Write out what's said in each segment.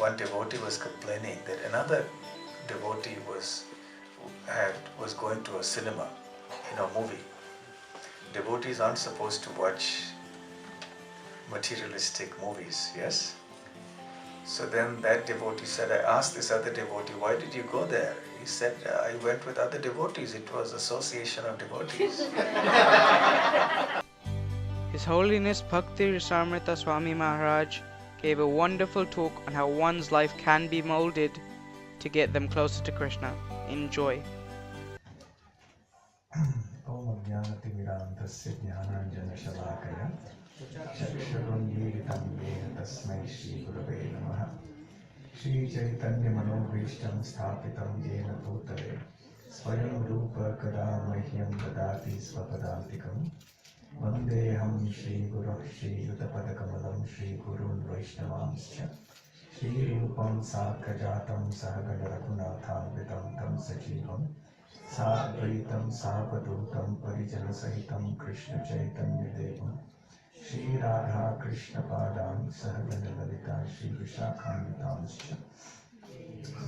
one devotee was complaining that another devotee was going to a cinema, movie. Devotees aren't supposed to watch materialistic movies, yes? So then that devotee said, I asked this other devotee, why did you go there? He said, I went with other devotees. It was association of devotees. His Holiness Bhakti Rasamrita Swami Maharaj gave a wonderful talk on how one's life can be moulded to get them closer to Krishna. Enjoy. Om Jnanatimirandhasya Jnananjana-shalakaya Chakshurunmilitam Yena Tasmai Shri Gurave Namaha Shri Chaitanya Manobhishtam Sthapitam Yena Bhutale Swayam Rupa Kada Mahyam Dadati Svapadantikam Vandeham Shri Guru Shri Yutapadakamalam Shri Gurun Vaishnavamscha Shri Rupam Sakhajatam Sahagana Raghunathan Vitam Tam Sajivam Sadvaitam Savadutam Parijana Sahitam Krishna Chaitanya Devam Shri Radha Krishna Padam Sahagana Lalita Shri Vishakhanvitamscha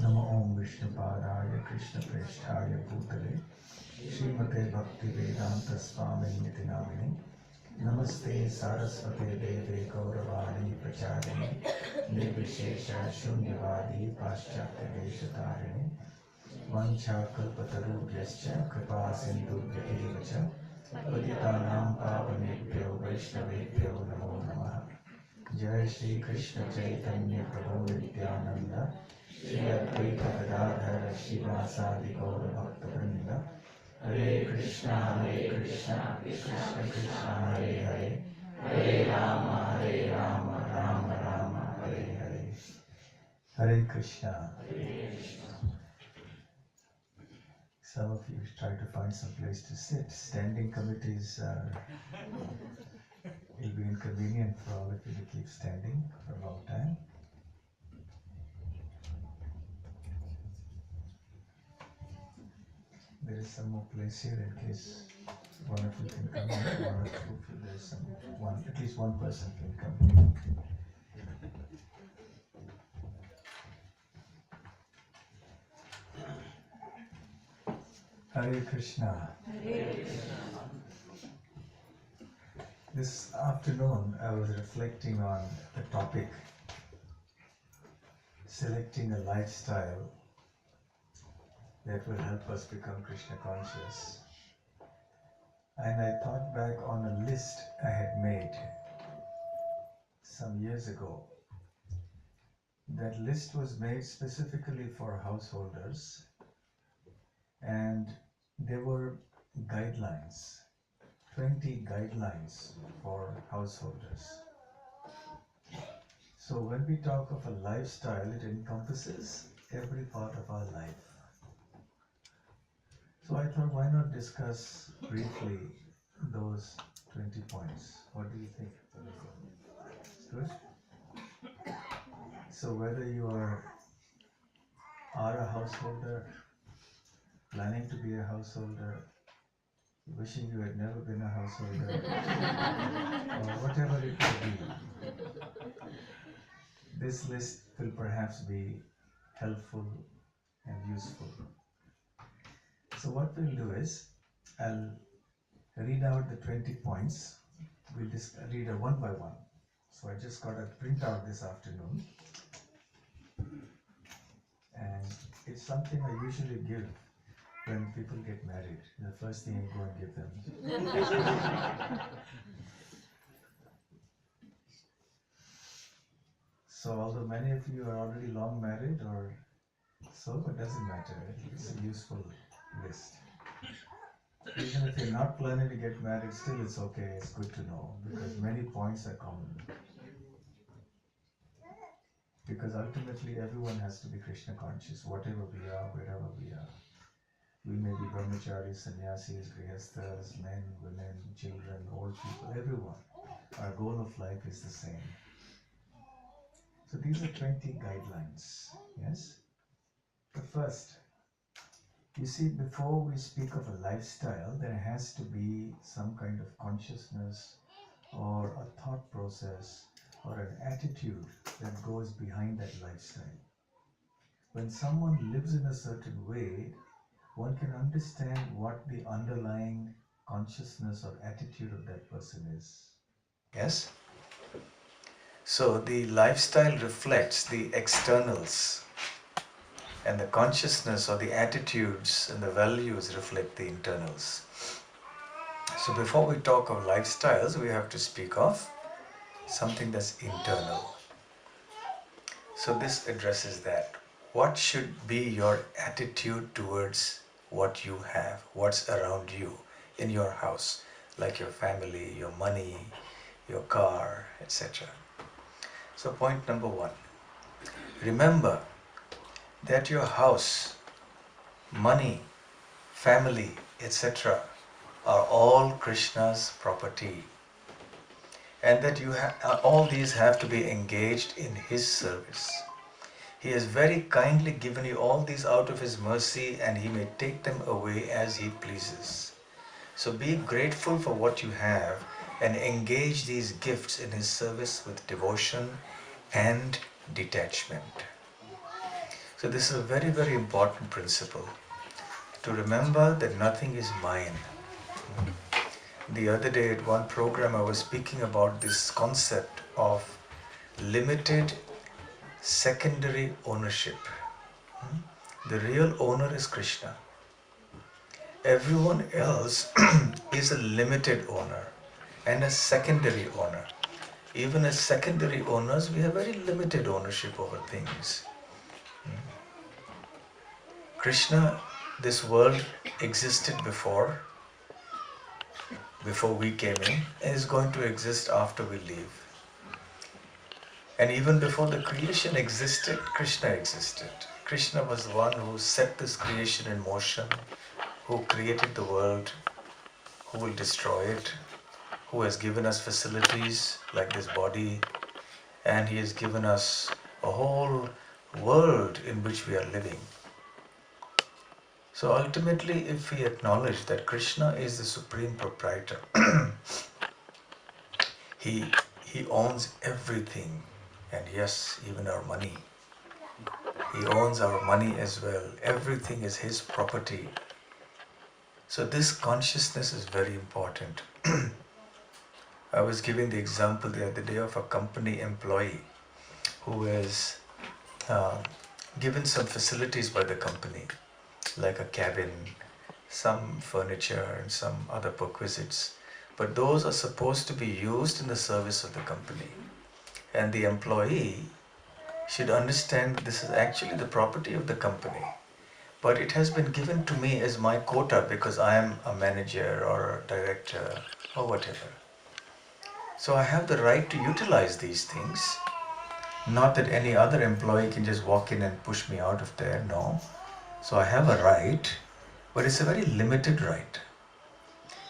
Namo Om Vishnu Padaya Krishna Presthaya Bhutale Srimate Bhakti Vedanta Swami Niti Namini Namaste Saraswate Deve Gauravani Pracharini Nirvishesha Shunyavadi Paschatya Veshatharini Vancha Kalpatarubhyascha Kripa Sindhubhya eva cha Patitanam Pavanebhyo Vaishnavebhyo Namo Namaha Jai Shri Krishna Chaitanya Prabhu Nityananda Shri Advaita Gadadhara Shivasadi Gaura Bhakta Vrinda Hare Krishna Krishna Krishna Hare Hare Hare Rama Rama Rama Hare Hare Hare Krishna. Some of you try to find some place to sit. Standing committees will be inconvenient for all of you to keep standing for a long time. There is some more place here in case one of you can come in, one or two of you, there's at least one person can come. Hare Krishna. Hare Krishna. This afternoon I was reflecting on the topic, selecting a lifestyle that will help us become Krishna conscious. And I thought back on a list I had made some years ago. That list was made specifically for householders, and there were guidelines, 20 guidelines for householders. So when we talk of a lifestyle, it encompasses every part of our life. So I thought, why not discuss briefly those 20 points? What do you think? Good? So whether you are a householder, planning to be a householder, wishing you had never been a householder, or whatever it may be, this list will perhaps be helpful and useful. So what we'll do is, I'll read out the 20 points. We'll just read it one by one. So I just got a printout this afternoon. And it's something I usually give when people get married. The first thing I go and give them. So although many of you are already long married or so, it doesn't matter. It's a useful list. Even if you're not planning to get married, still it's okay, it's good to know, because many points are common. Because ultimately everyone has to be Krishna conscious, whatever we are, wherever we are. We may be brahmacharis, sannyasis, grihasthas, men, women, children, old people, everyone. Our goal of life is the same. So these are 20 guidelines, yes? The first, you see, before we speak of a lifestyle, there has to be some kind of consciousness or a thought process or an attitude that goes behind that lifestyle. When someone lives in a certain way, one can understand what the underlying consciousness or attitude of that person is. Yes? So the lifestyle reflects the externals, and the consciousness or the attitudes and the values reflect the internals. So before we talk of lifestyles, we have to speak of something that's internal. So this addresses that. What should be your attitude towards what you have, what's around you in your house, like your family, your money, your car, etc. So point number 1. Remember that your house, money, family, etc. are all Krishna's property, and that all these have to be engaged in His service. He has very kindly given you all these out of His mercy, and He may take them away as He pleases. So be grateful for what you have and engage these gifts in His service with devotion and detachment. So this is a very, very important principle, to remember that nothing is mine. The other day at one program I was speaking about this concept of limited secondary ownership. The real owner is Krishna. Everyone else is a limited owner and a secondary owner. Even as secondary owners, we have very limited ownership over things. Krishna, this world existed before we came in, and is going to exist after we leave. And even before the creation existed, Krishna existed. Krishna was the one who set this creation in motion, who created the world, who will destroy it, who has given us facilities like this body, and He has given us a whole world in which we are living. So ultimately, if we acknowledge that Krishna is the supreme proprietor, He owns everything, and yes, even our money. He owns our money as well. Everything is His property. So this consciousness is very important. I was giving the example the other day of a company employee who is given some facilities by the company, like a cabin, some furniture and some other perquisites. But those are supposed to be used in the service of the company. And the employee should understand this is actually the property of the company. But it has been given to me as my quota because I am a manager or a director or whatever. So I have the right to utilize these things. Not that any other employee can just walk in and push me out of there, no. So I have a right, but it's a very limited right.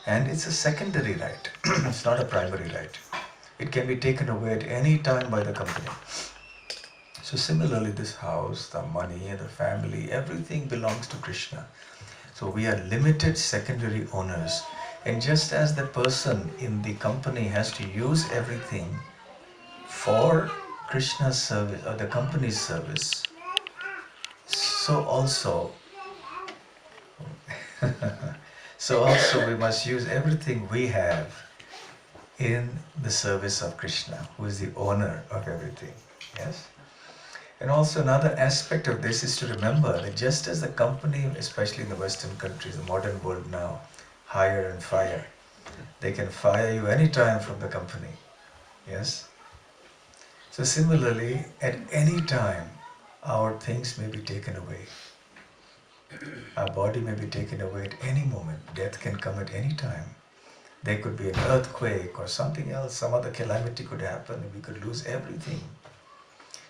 And it's a secondary right. It's not a primary right. It can be taken away at any time by the company. So similarly, this house, the money, the family, everything belongs to Krishna. So we are limited secondary owners. And just as the person in the company has to use everything for Krishna's service or the company's service, so also we must use everything we have in the service of Krishna, who is the owner of everything. Yes? And also another aspect of this is to remember that just as the company, especially in the Western countries, the modern world now, hire and fire, they can fire you anytime from the company. Yes? So similarly, at any time, our things may be taken away. Our body may be taken away at any moment. Death can come at any time. There could be an earthquake or something else, some other calamity could happen and we could lose everything.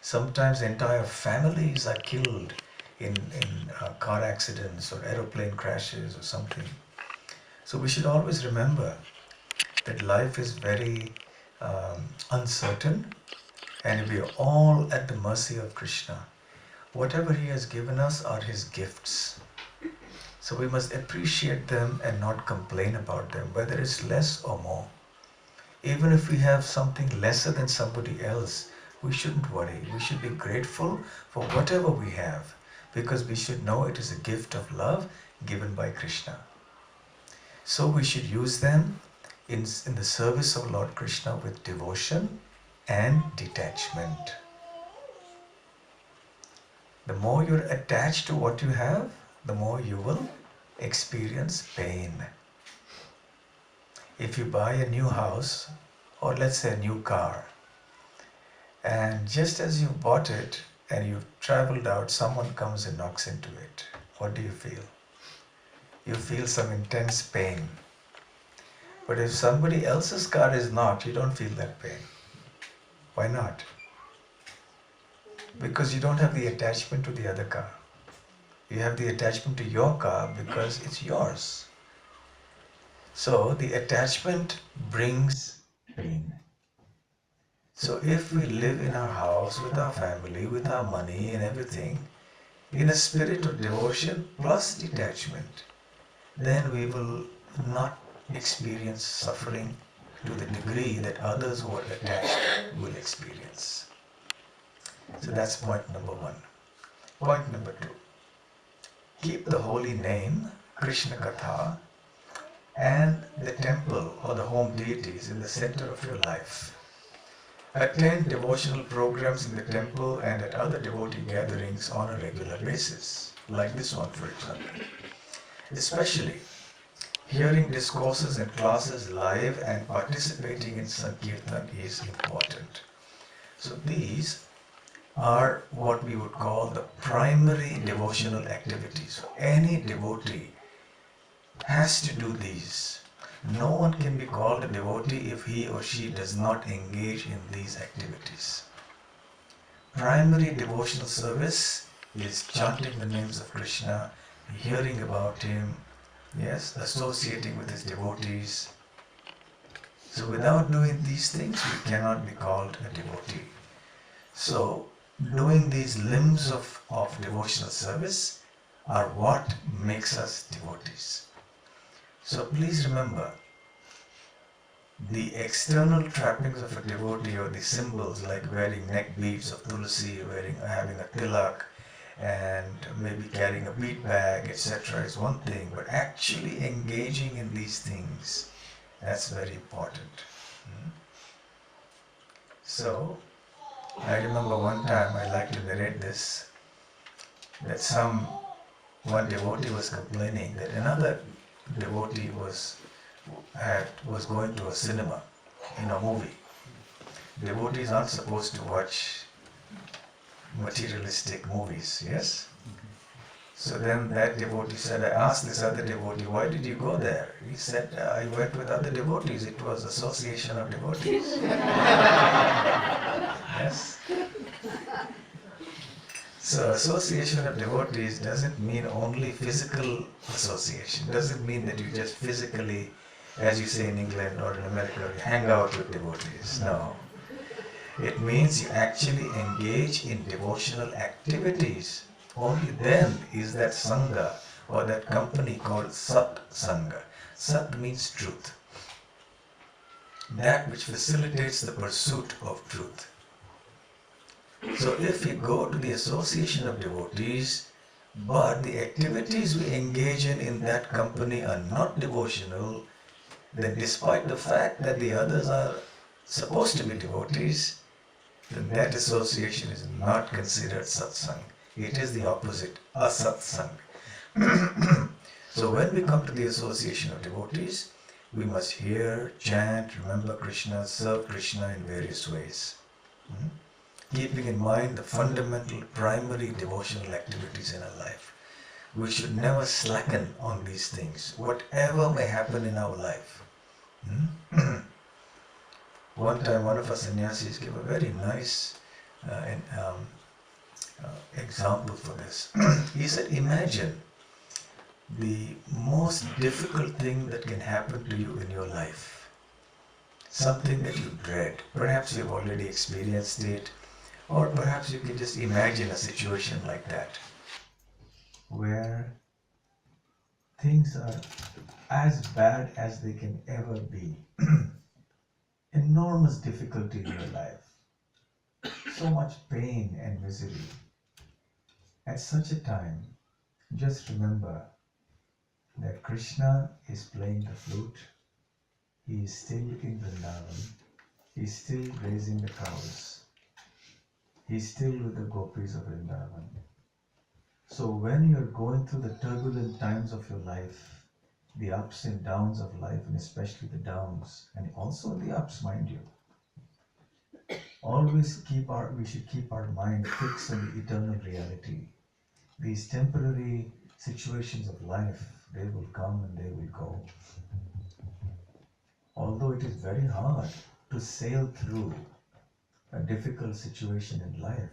Sometimes entire families are killed in car accidents or aeroplane crashes or something. So we should always remember that life is very uncertain, and we are all at the mercy of Krishna. Whatever He has given us are His gifts. So we must appreciate them and not complain about them, whether it's less or more. Even if we have something lesser than somebody else, we shouldn't worry. We should be grateful for whatever we have, because we should know it is a gift of love given by Krishna. So we should use them in the service of Lord Krishna with devotion and detachment. The more you're attached to what you have, the more you will experience pain. If you buy a new house, or let's say a new car, and just as you bought it and you've traveled out, someone comes and knocks into it, what do you feel? You feel some intense pain. But if somebody else's car is knocked, you don't feel that pain. Why not? Because you don't have the attachment to the other car. You have the attachment to your car because it's yours. So the attachment brings pain. So if we live in our house with our family, with our money and everything, in a spirit of devotion plus detachment, then we will not experience suffering to the degree that others who are attached will experience. So that's point number one. Point number two. Keep the holy name, Krishna Katha, and the temple or the home deities in the center of your life. Attend devotional programs in the temple and at other devotee gatherings on a regular basis, like this one for example. Especially, hearing discourses and classes live and participating in Sankirtan is important. So these are what we would call the primary devotional activities. So any devotee has to do these. No one can be called a devotee if he or she does not engage in these activities. Primary devotional service is chanting the names of Krishna, hearing about him, yes, associating with his devotees. So without doing these things, we cannot be called a devotee. So doing these limbs of devotional service are what makes us devotees. So please remember, the external trappings of a devotee or the symbols like wearing neck beads of tulsi, having a tilak, and maybe carrying a bead bag, etc. is one thing, but actually engaging in these things, that's very important. So, I remember one time, I like to narrate this, that one devotee was complaining that another devotee was going to a cinema in a movie. Devotees aren't supposed to watch materialistic movies, yes? So then that devotee said, I asked this other devotee, why did you go there? He said, I went with other devotees. It was association of devotees. Yes? So association of devotees doesn't mean only physical association. Doesn't mean that you just physically, as you say in England or in America, you hang out with devotees. No. It means you actually engage in devotional activities. Only then is that sangha or that company called Sat Sangha. Sat means truth. That which facilitates the pursuit of truth. So if we go to the association of devotees, but the activities we engage in that company are not devotional, then despite the fact that the others are supposed to be devotees, then that association is not considered satsang. It is the opposite, asatsang. So when we come to the association of devotees, we must hear, chant, remember Krishna, serve Krishna in various ways. Keeping in mind the fundamental primary devotional activities in our life. We should never slacken on these things, whatever may happen in our life. One time one of our sannyasis gave a very nice example for this. He said, imagine the most difficult thing that can happen to you in your life. Something that you dread. Perhaps you've already experienced it, or perhaps you can just imagine a situation like that, where things are as bad as they can ever be. enormous difficulty in your life, so much pain and misery. At such a time, just remember that Krishna is playing the flute. He is still in Vrindavan. He is still grazing the cows. He is still with the gopis of Vrindavan. So when you're going through the turbulent times of your life, the ups and downs of life, and especially the downs, and also the ups, mind you, always we should keep our mind fixed on the eternal reality. These temporary situations of life, they will come and they will go. Although it is very hard to sail through a difficult situation in life,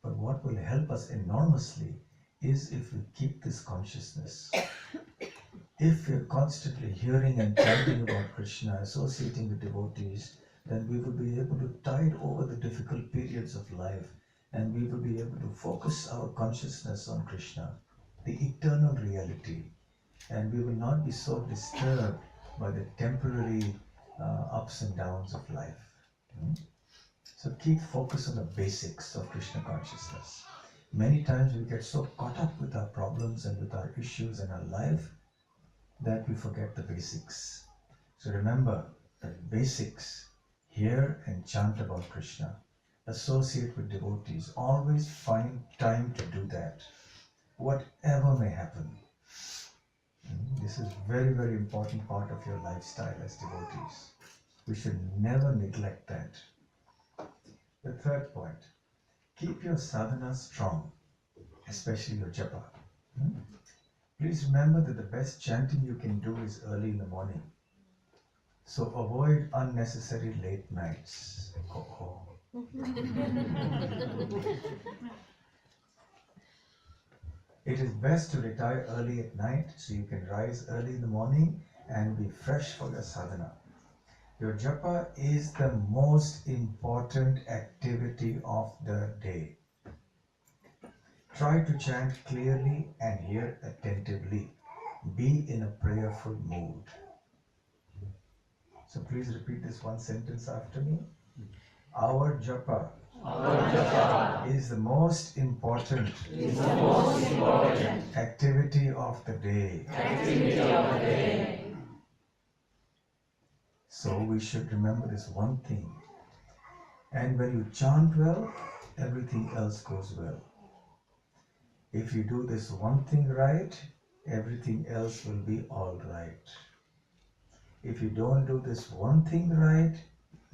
but what will help us enormously is if we keep this consciousness. If we're constantly hearing and chanting about Krishna, associating with devotees, then we will be able to tide over the difficult periods of life, and we will be able to focus our consciousness on Krishna, the eternal reality, and we will not be so disturbed by the temporary ups and downs of life. So keep focus on the basics of Krishna consciousness. Many times we get so caught up with our problems and with our issues in our life that we forget the basics. So remember that basics, hear and chant about Krishna, associate with devotees, always find time to do that, whatever may happen. This is very, very important part of your lifestyle as devotees. We should never neglect that. The third point, keep your sadhana strong, especially your japa. Please remember that the best chanting you can do is early in the morning. So avoid unnecessary late nights. It is best to retire early at night so you can rise early in the morning and be fresh for your sadhana. Your japa is the most important activity of the day. Try to chant clearly and hear attentively. Be in a prayerful mood. So please repeat this one sentence after me. Our japa is the most important activity of the day. So we should remember this one thing. And when you chant well, everything else goes well. If you do this one thing right, everything else will be all right. If you don't do this one thing right,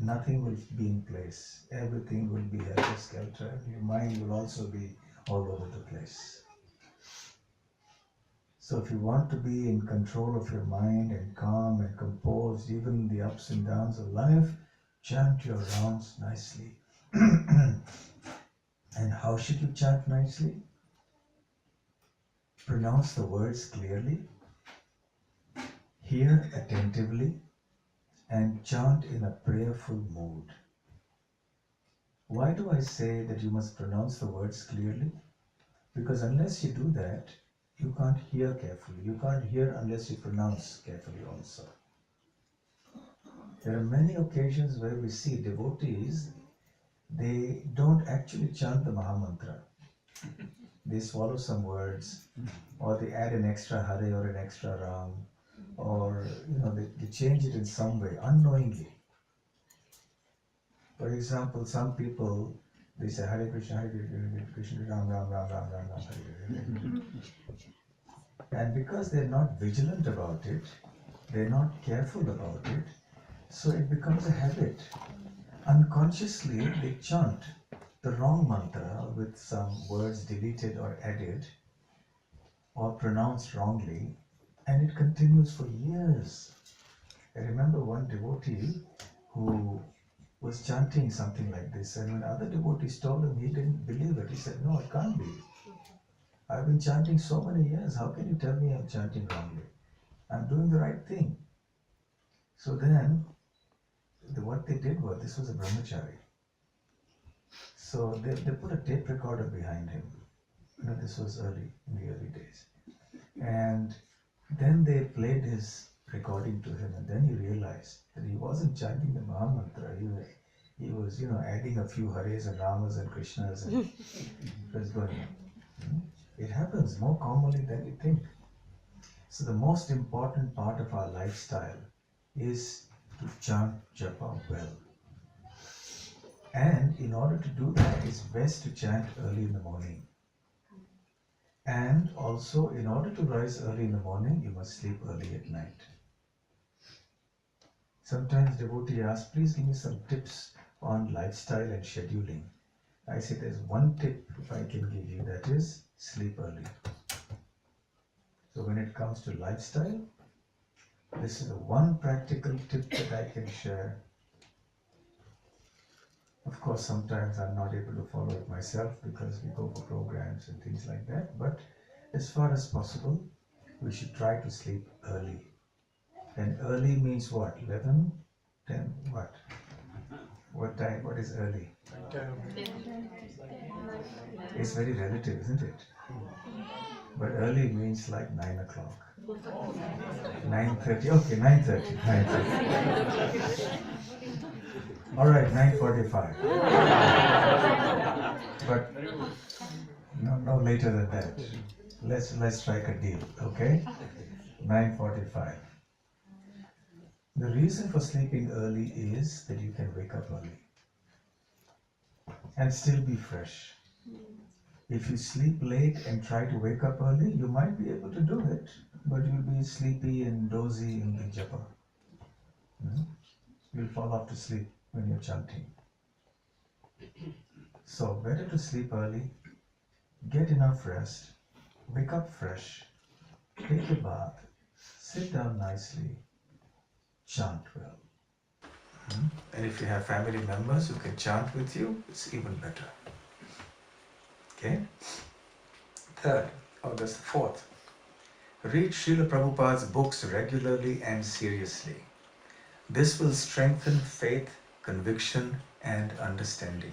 nothing will be in place. Everything will be helter-skelter. Your mind will also be all over the place. So if you want to be in control of your mind and calm and composed, even in the ups and downs of life, chant your rounds nicely. And how should you chant nicely? Pronounce the words clearly, hear attentively, and chant in a prayerful mood. Why do I say that you must pronounce the words clearly? Because unless you do that, you can't hear carefully. You can't hear unless you pronounce carefully also. There are many occasions where we see devotees, they don't actually chant the Mahamantra. They swallow some words, or they add an extra Hare or an extra Ram, or they change it in some way, unknowingly. For example, some people, they say Hare Krishna, Krishna, Ram, Ram, Ram, Ram, Ram, Ram, Hare, Hare. And because they're not vigilant about it, they're not careful about it, so it becomes a habit. Unconsciously, they chant the wrong mantra with some words deleted or added or pronounced wrongly, and it continues for years. I remember one devotee who was chanting something like this, and when other devotees told him, he didn't believe it. He said, "No, it can't be. I've been chanting so many years. How can you tell me I'm chanting wrongly? I'm doing the right thing." So then, what they did was, this was a brahmachari. So they put a tape recorder behind him. This was in the early days. And then they played his recording to him, and then he realized that he wasn't chanting the Maha Mantra. He was, adding a few Hares and Ramas and Krishnas and was going on. It happens more commonly than you think. So the most important part of our lifestyle is to chant japa well. And in order to do that, it's best to chant early in the morning. And also, in order to rise early in the morning, you must sleep early at night. Sometimes devotee asks, please give me some tips on lifestyle and scheduling. I say there's one tip I can give you, that is sleep early. So when it comes to lifestyle, this is the one practical tip that I can share. Of course, sometimes I'm not able to follow it myself because we go for programs and things like that. But as far as possible, we should try to sleep early. And early means what? 11, 10, what? What time? What is early? It's very relative, isn't it? But early means like 9 o'clock. 9:30, okay, 9:30. All right, 9:45. But no later than that. Let's strike a deal, okay? 9:45. The reason for sleeping early is that you can wake up early and still be fresh. If you sleep late and try to wake up early, you might be able to do it, but you'll be sleepy and dozy in the japa. You'll fall off to sleep when you're chanting. So better to sleep early, get enough rest, wake up fresh, take a bath, sit down nicely, chant well. And if you have family members who can chant with you, it's even better. Okay? Third, that's the fourth. Read Srila Prabhupada's books regularly and seriously. This will strengthen faith, conviction, and understanding,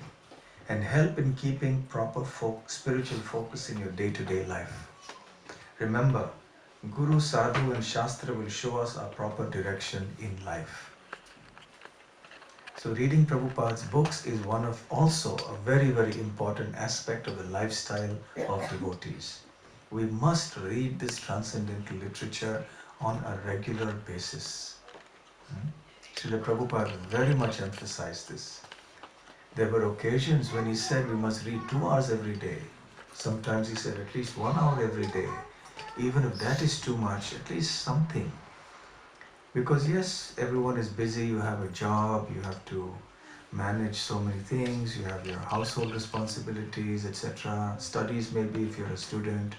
and help in keeping proper spiritual focus in your day-to-day life. Remember, Guru, Sadhu, and Shastra will show us our proper direction in life. So reading Prabhupada's books is also a very, very important aspect of the lifestyle of devotees. We must read this transcendental literature on a regular basis. Srila Prabhupada very much emphasized this. There were occasions when he said we must read 2 hours every day. Sometimes he said at least 1 hour every day. Even if that is too much, at least something. Because yes, everyone is busy, you have a job, you have to manage so many things, you have your household responsibilities, etc. Studies maybe if you're a student.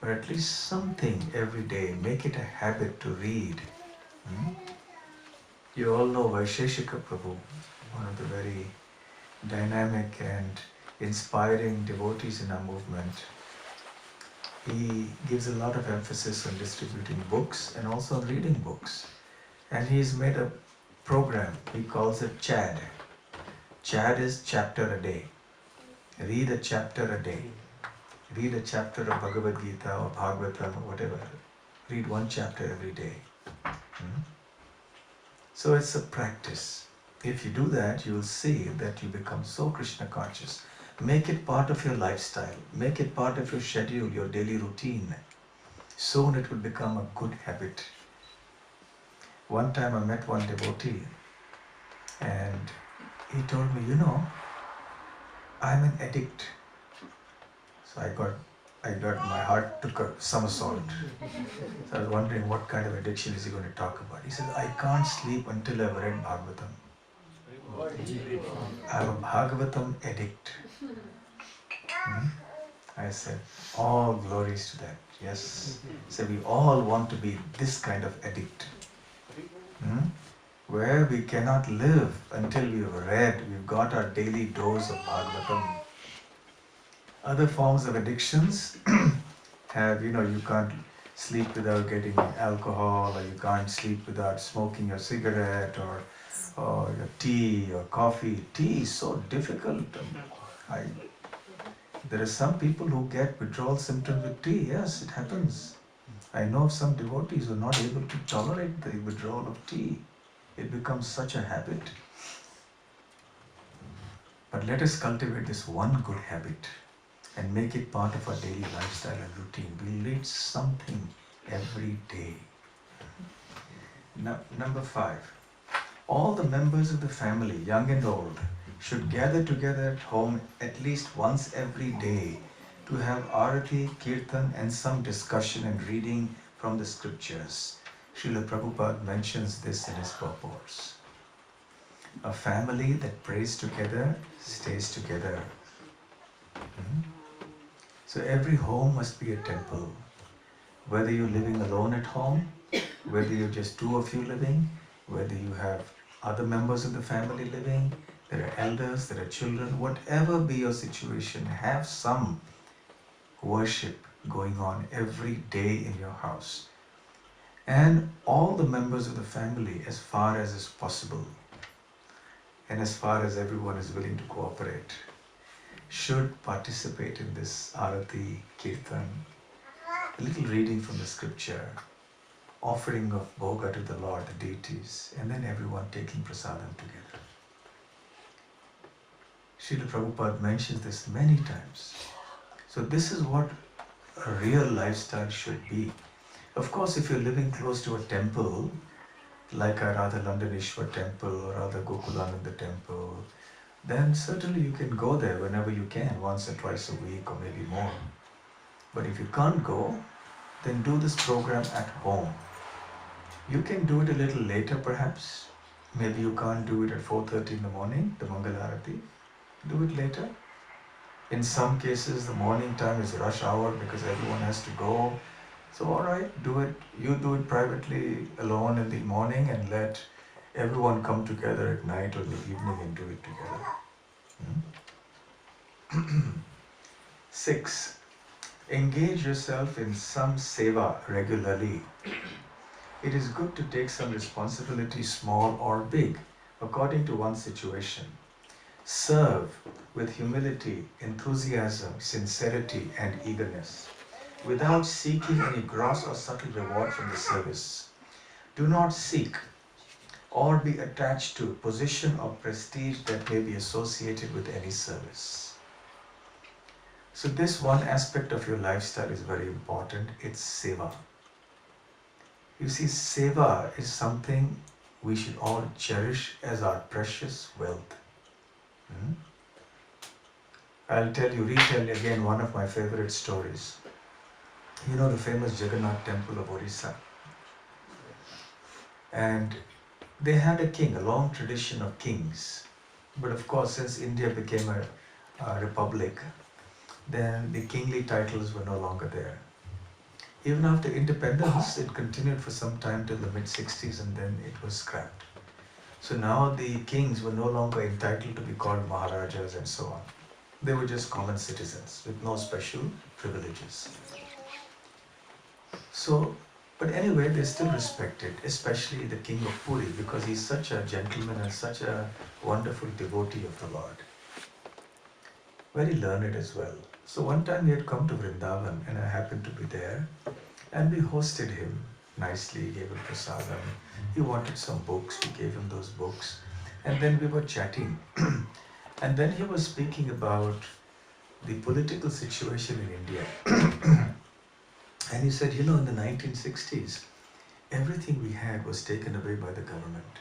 But at least something every day, make it a habit to read. You all know Vaisheshika Prabhu, one of the very dynamic and inspiring devotees in our movement. He gives a lot of emphasis on distributing books and also on reading books. And he's made a program, he calls it CHAD. CHAD is chapter a day. Read a chapter a day. Read a chapter of Bhagavad Gita or Bhagavatam or whatever. Read 1 chapter every day. So it's a practice. If you do that, you will see that you become so Krishna conscious. Make it part of your lifestyle. Make it part of your schedule, your daily routine. Soon it will become a good habit. One time I met one devotee and he told me, I'm an addict. So my heart took a somersault. So I was wondering what kind of addiction is he going to talk about. He said, I can't sleep until I've read Bhagavatam. I'm a Bhagavatam addict. I said, all glories to that. Yes. So we all want to be this kind of addict. Where we cannot live until we've read, we've got our daily dose of Bhagavatam. Other forms of addictions have, you can't sleep without getting alcohol, or you can't sleep without smoking your cigarette, or your tea or coffee. Tea is so difficult. There are some people who get withdrawal symptoms with tea. Yes, it happens. I know of some devotees who are not able to tolerate the withdrawal of tea. It becomes such a habit. But let us cultivate this one good habit and make it part of our daily lifestyle and routine. We'll read something every day. Number 5. All the members of the family, young and old, should gather together at home at least once every day to have arati, kirtan and some discussion and reading from the scriptures. Srila Prabhupada mentions this in his purports. A family that prays together stays together. So every home must be a temple. Whether you're living alone at home, whether you're just two of you living, whether you have other members of the family living, there are elders, there are children, whatever be your situation, have some worship going on every day in your house. And all the members of the family, as far as is possible, and as far as everyone is willing to cooperate, should participate in this arati, kirtan, a little reading from the scripture, offering of bhoga to the Lord, the deities, and then everyone taking prasadam together. Srila Prabhupada mentions this many times. So this is what a real lifestyle should be. Of course, if you're living close to a temple, like a Radha Landaneshwar temple or Radha Gokulananda temple, then certainly you can go there whenever you can, once or twice a week or maybe more. But if you can't go, then do this program at home. You can do it a little later perhaps. Maybe you can't do it at 4:30 in the morning, the Mangalarati. Do it later. In some cases, the morning time is rush hour because everyone has to go. So alright, do it. You do it privately alone in the morning and let everyone come together at night or in the evening and do it together. 6. Engage yourself in some seva regularly. It is good to take some responsibility, small or big, according to one's situation. Serve with humility, enthusiasm, sincerity and eagerness, without seeking any gross or subtle reward from the service. Do not seek or be attached to position or prestige that may be associated with any service. So this one aspect of your lifestyle is very important. It's seva. You see, seva is something we should all cherish as our precious wealth. I'll retell again one of my favorite stories. You know the famous Jagannath temple of Orissa. And they had a king, a long tradition of kings. But of course, since India became a republic, then the kingly titles were no longer there. Even after independence, it continued for some time till the mid-60s and then it was scrapped. So now the kings were no longer entitled to be called Maharajas and so on. They were just common citizens with no special privileges. So, but anyway, they're still respected, especially the king of Puri, because he's such a gentleman and such a wonderful devotee of the Lord. Very learned as well. So one time he had come to Vrindavan and I happened to be there and we hosted him nicely, gave him prasadam. He wanted some books, we gave him those books and then we were chatting. And then he was speaking about the political situation in India. And he said, you know, in the 1960s, everything we had was taken away by the government.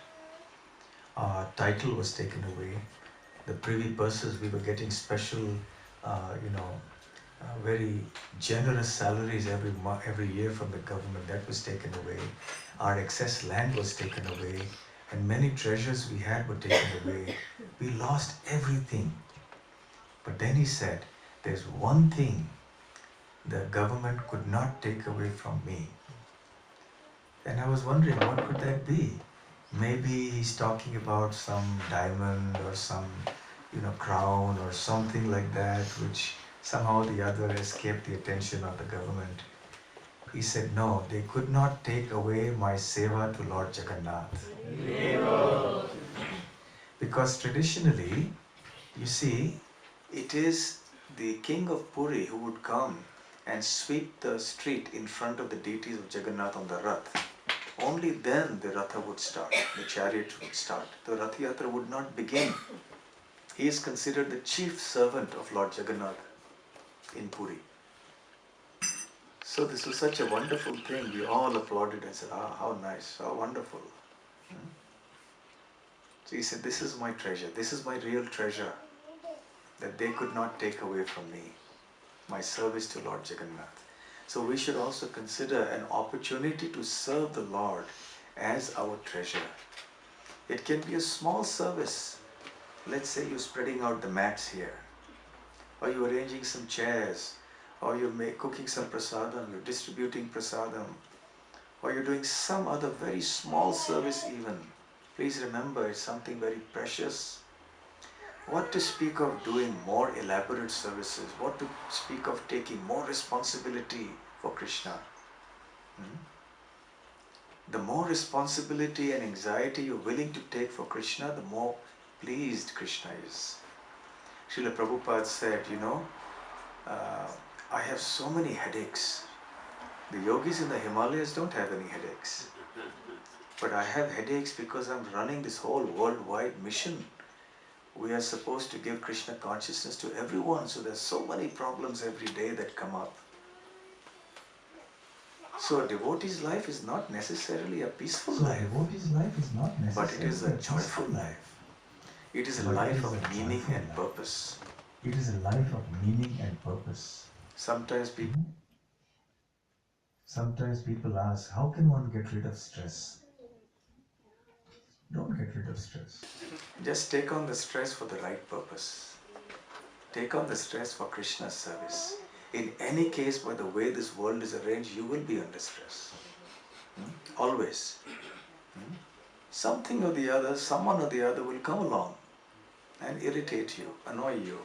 Our title was taken away. The privy purses, we were getting special, very generous salaries every year from the government. That was taken away. Our excess land was taken away. And many treasures we had were taken away. We lost everything. But then he said, there's one thing the government could not take away from me. And I was wondering, what could that be? Maybe he's talking about some diamond or some, crown or something like that, which somehow or the other escaped the attention of the government. He said, no, they could not take away my seva to Lord Jagannath. Because traditionally, you see, it is the king of Puri who would come and sweep the street in front of the deities of Jagannath on the Rath, only then the Ratha would start, the chariot would start. The Rath Yatra would not begin. He is considered the chief servant of Lord Jagannath in Puri. So this was such a wonderful thing. We all applauded and said, how nice, how wonderful. So he said, this is my treasure, this is my real treasure that they could not take away from me, my service to Lord Jagannath. So we should also consider an opportunity to serve the Lord as our treasure. It can be a small service. Let's say you're spreading out the mats here, or you're arranging some chairs, or you're cooking some prasadam, you're distributing prasadam, or you're doing some other very small service even. Please remember, it's something very precious. What to speak of doing more elaborate services? What to speak of taking more responsibility for Krishna? The more responsibility and anxiety you're willing to take for Krishna, the more pleased Krishna is. Srila Prabhupada said, I have so many headaches. The yogis in the Himalayas don't have any headaches. But I have headaches because I'm running this whole worldwide mission. We are supposed to give Krishna consciousness to everyone, so there's so many problems every day that come up. So a devotee's life is not necessarily a peaceful life, but it is a joyful life. It is a life of meaning and purpose. It is a life of meaning and purpose. Sometimes people ask, how can one get rid of stress? Don't get rid of stress. just take on the stress for the right purpose. Take on the stress for Krishna's service. In any case, by the way this world is arranged, you will be under stress. Always. Something or the other, someone or the other will come along and irritate you, annoy you.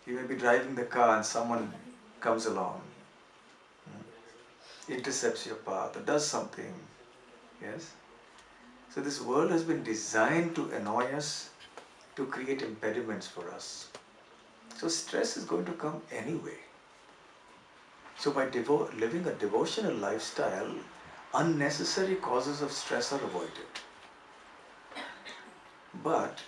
You may be driving the car and someone comes along, intercepts your path or does something. Yes? So this world has been designed to annoy us, to create impediments for us. So stress is going to come anyway. So by living a devotional lifestyle, unnecessary causes of stress are avoided. But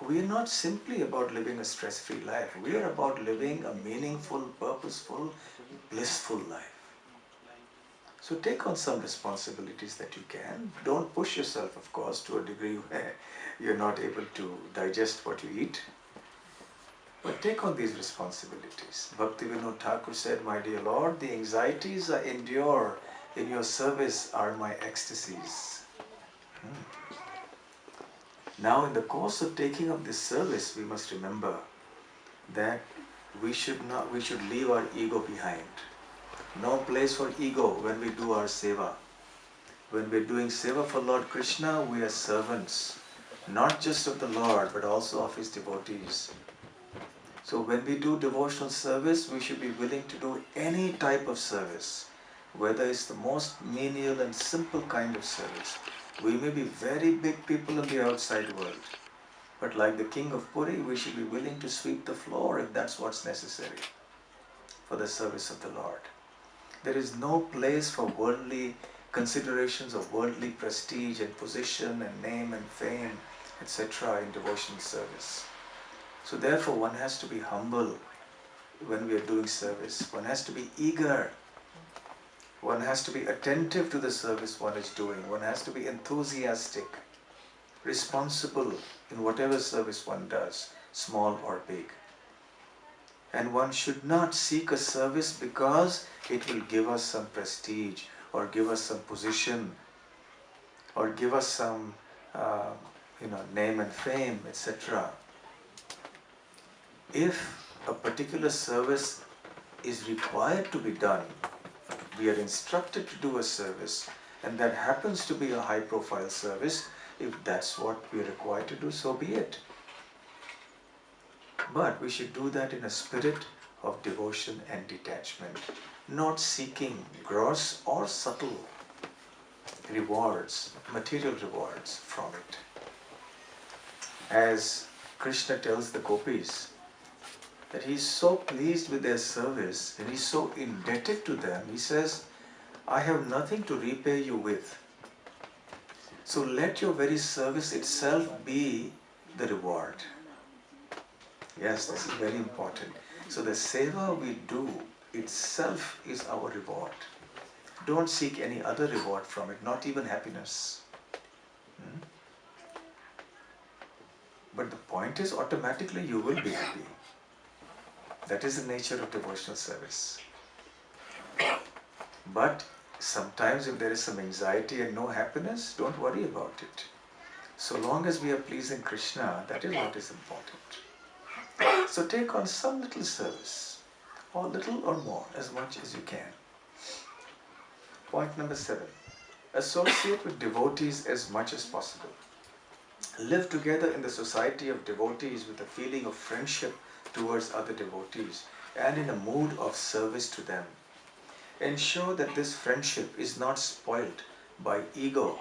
we are not simply about living a stress-free life. We are about living a meaningful, purposeful, blissful life. So take on some responsibilities that you can. Don't push yourself, of course, to a degree where you're not able to digest what you eat. But take on these responsibilities. Bhakti Vinod Thakur said, my dear Lord, the anxieties I endure in your service are my ecstasies. Now, in the course of taking up this service, we must remember that we should leave our ego behind. No place for ego when we do our seva. When we're doing seva for Lord Krishna, we are servants, not just of the Lord, but also of His devotees. So when we do devotional service, we should be willing to do any type of service, whether it's the most menial and simple kind of service. We may be very big people in the outside world, but like the king of Puri, we should be willing to sweep the floor if that's what's necessary for the service of the Lord. There is no place for worldly considerations of worldly prestige and position and name and fame, etc. in devotional service. So therefore one has to be humble when we are doing service. One has to be eager. One has to be attentive to the service one is doing. One has to be enthusiastic, responsible in whatever service one does, small or big. And one should not seek a service because it will give us some prestige or give us some position or give us some name and fame, etc. If a particular service is required to be done, we are instructed to do a service, and that happens to be a high-profile service, if that's what we are required to do, so be it. But we should do that in a spirit of devotion and detachment, not seeking gross or subtle rewards, material rewards from it. As Krishna tells the gopis, that he is so pleased with their service and he is so indebted to them. He says, I have nothing to repay you with. So let your very service itself be the reward. Yes, this is very important. So the seva we do itself is our reward. Don't seek any other reward from it, not even happiness. But the point is, automatically you will be happy. That is the nature of devotional service. But sometimes if there is some anxiety and no happiness, don't worry about it. So long as we are pleasing Krishna, that is what is important. So take on some little service, or little or more, as much as you can. Point number 7. Associate with devotees as much as possible. Live together in the society of devotees with a feeling of friendship towards other devotees and in a mood of service to them. Ensure that this friendship is not spoilt by ego,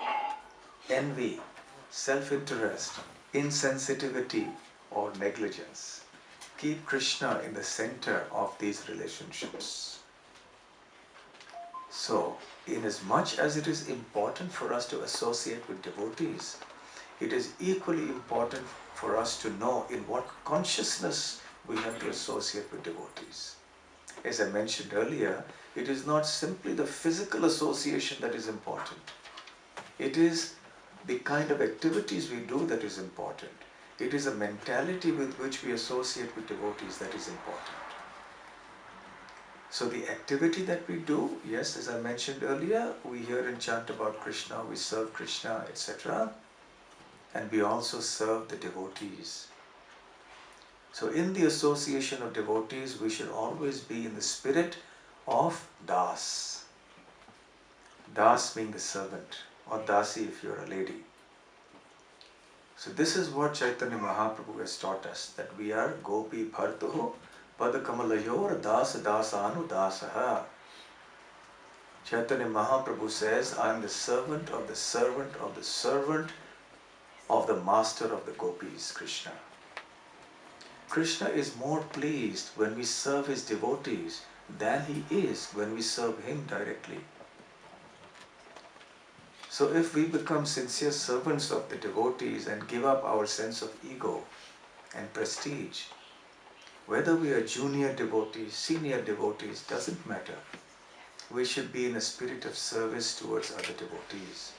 envy, self-interest, insensitivity or negligence. Keep Krishna in the center of these relationships. So, inasmuch as it is important for us to associate with devotees, it is equally important for us to know in what consciousness we have to associate with devotees. As I mentioned earlier, it is not simply the physical association that is important. It is the kind of activities we do that is important. It is a mentality with which we associate with devotees that is important. So the activity that we do, yes, as I mentioned earlier, we hear and chant about Krishna, we serve Krishna, etc. And we also serve the devotees. So in the association of devotees, we should always be in the spirit of Das. Das being the servant, or Dasi if you're a lady. So this is what Chaitanya Mahaprabhu has taught us, that we are Gopi Bhartuho Padakamalaya Dasa Dasanu Dasaha. Chaitanya Mahaprabhu says, I am the servant of the servant of the servant of the master of the gopis, Krishna. Krishna is more pleased when we serve his devotees than he is when we serve him directly. So if we become sincere servants of the devotees and give up our sense of ego and prestige, whether we are junior devotees, senior devotees, doesn't matter. We should be in a spirit of service towards other devotees.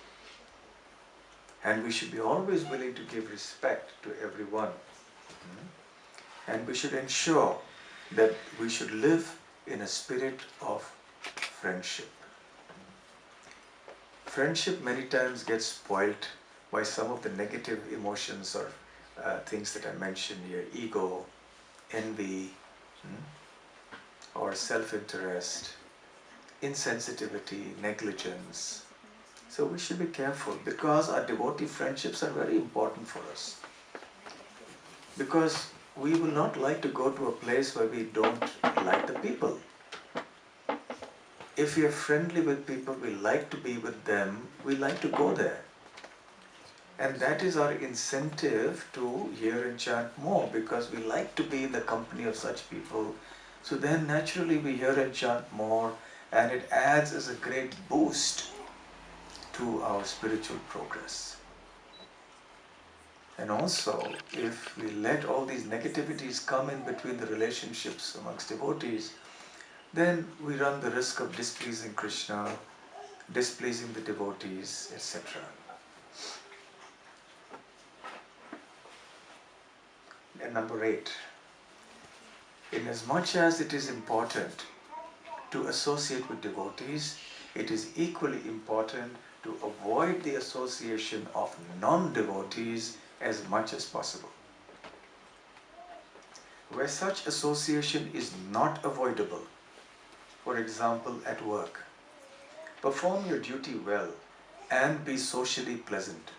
And we should be always willing to give respect to everyone. And we should ensure that we should live in a spirit of friendship. Friendship many times gets spoilt by some of the negative emotions or things that I mentioned here, ego, envy, or self-interest, insensitivity, negligence. So we should be careful because our devotee friendships are very important for us. Because we will not like to go to a place where we don't like the people. If we are friendly with people, we like to be with them, we like to go there. And that is our incentive to hear and chant more, because we like to be in the company of such people. So then naturally we hear and chant more, and it adds as a great boost to our spiritual progress. And also, if we let all these negativities come in between the relationships amongst devotees, then we run the risk of displeasing Krishna, displeasing the devotees, etc. And number 8, inasmuch as it is important to associate with devotees, it is equally important to avoid the association of non-devotees as much as possible. Where such association is not avoidable, for example at work, perform your duty well and be socially pleasant.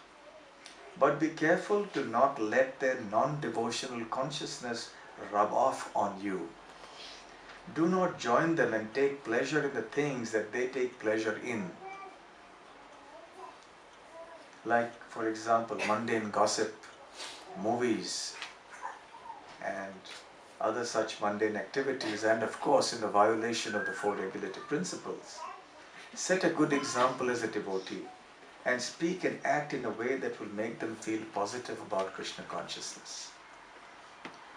But be careful to not let their non-devotional consciousness rub off on you. Do not join them and take pleasure in the things that they take pleasure in. Like, for example, mundane gossip, movies, and other such mundane activities, and of course in the violation of the four regulative principles. Set a good example as a devotee and speak and act in a way that will make them feel positive about Krishna consciousness.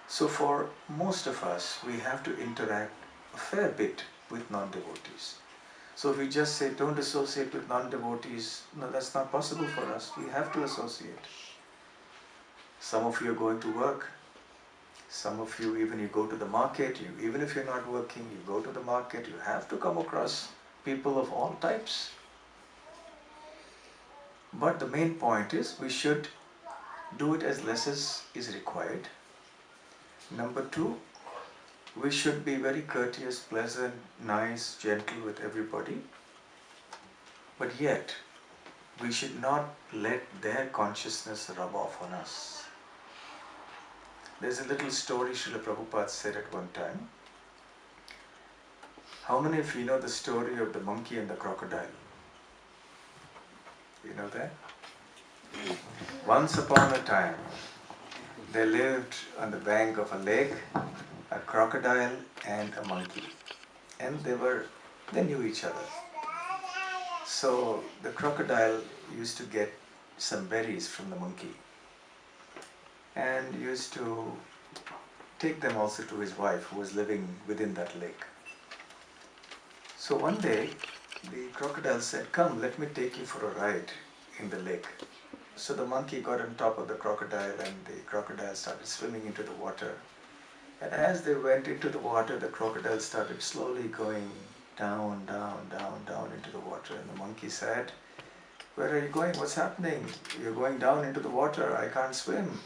So for most of us, we have to interact a fair bit with non-devotees. So if we just say don't associate with non-devotees, no, that's not possible for us. We have to associate. Some of you are going to work. Some of you, even you go to the market, even if you're not working, you go to the market, you have to come across people of all types. But the main point is we should do it as less as is required. Number two, we should be very courteous, pleasant, nice, gentle with everybody. But yet, we should not let their consciousness rub off on us. There's a little story Srila Prabhupada said at one time. How many of you know the story of the monkey and the crocodile? You know that? Once upon a time, there lived on the bank of a lake a crocodile and a monkey. And they knew each other. So the crocodile used to get some berries from the monkey and used to take them also to his wife who was living within that lake. So one day the crocodile said, "Come, let me take you for a ride in the lake." So the monkey got on top of the crocodile and the crocodile started swimming into the water. And as they went into the water, the crocodile started slowly going down, down, down, down into the water. And the monkey said, "Where are you going? What's happening? You're going down into the water. I can't swim."